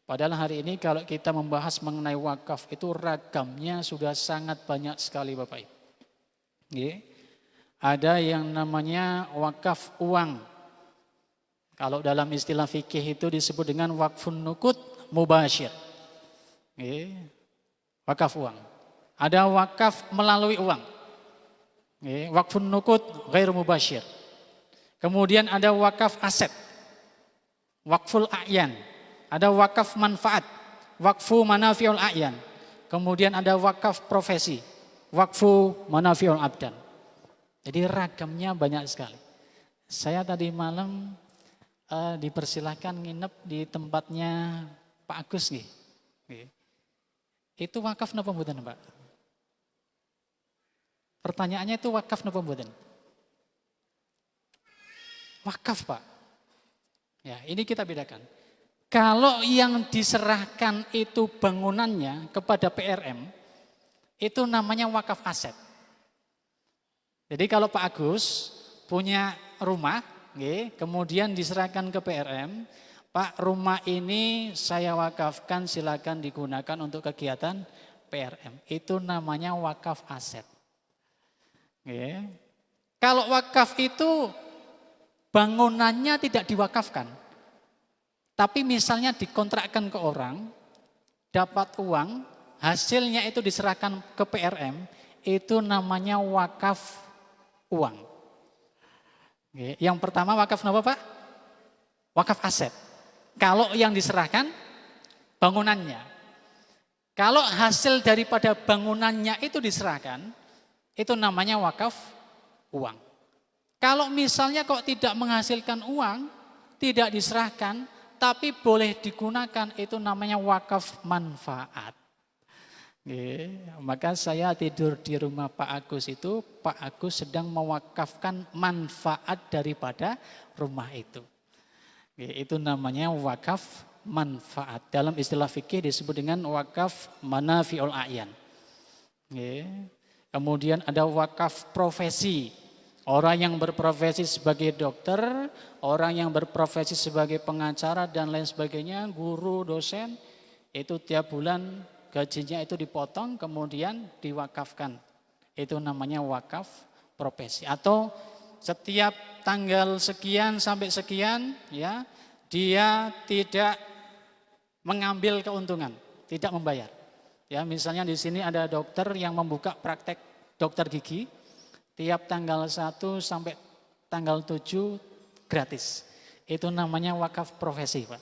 Padahal hari ini kalau kita membahas mengenai wakaf itu ragamnya sudah sangat banyak sekali Bapak Ibu. Ada yang namanya wakaf uang. Kalau dalam istilah fikih itu disebut dengan wakfun nuqud mubasyir. Wakaf uang. Ada wakaf melalui uang. Wakfun nuqud ghair mubasyir. Kemudian ada wakaf aset. Wakful a'yan. Ada wakaf manfaat, wakfu manafiul a'yan. Kemudian ada wakaf profesi, wakfu manafiul abdan. Jadi ragamnya banyak sekali. Saya tadi malam dipersilahkan nginep di tempatnya Pak Agus nih. Itu wakaf napa mboten, Pak? Pertanyaannya itu wakaf napa mboten? Wakaf, Pak. Ya, ini kita bedakan. Kalau yang diserahkan itu bangunannya kepada PRM, itu namanya wakaf aset. Jadi kalau Pak Agus punya rumah, kemudian diserahkan ke PRM, Pak, rumah ini saya wakafkan, silakan digunakan untuk kegiatan PRM. Itu namanya wakaf aset. Kalau wakaf itu bangunannya tidak diwakafkan. Tapi misalnya dikontrakkan ke orang, dapat uang, hasilnya itu diserahkan ke PRM, itu namanya wakaf uang. Yang pertama wakaf apa Pak? Wakaf aset. Kalau yang diserahkan, bangunannya. Kalau hasil daripada bangunannya itu diserahkan, itu namanya wakaf uang. Kalau misalnya kok tidak menghasilkan uang, tidak diserahkan, tapi boleh digunakan, itu namanya wakaf manfaat. Maka saya tidur di rumah Pak Agus itu, Pak Agus sedang mewakafkan manfaat daripada rumah itu. Itu namanya wakaf manfaat. Dalam istilah fikih disebut dengan wakaf manafiul a'yan. Kemudian ada wakaf profesi. Orang yang berprofesi sebagai dokter, orang yang berprofesi sebagai pengacara dan lain sebagainya, guru, dosen, itu tiap bulan gajinya itu dipotong kemudian diwakafkan. Itu namanya wakaf profesi. Atau setiap tanggal sekian sampai sekian ya, dia tidak mengambil keuntungan, tidak membayar. Ya, misalnya di sini ada dokter yang membuka praktek dokter gigi. Tiap tanggal 1 sampai tanggal 7 gratis. Itu namanya wakaf profesi, Pak.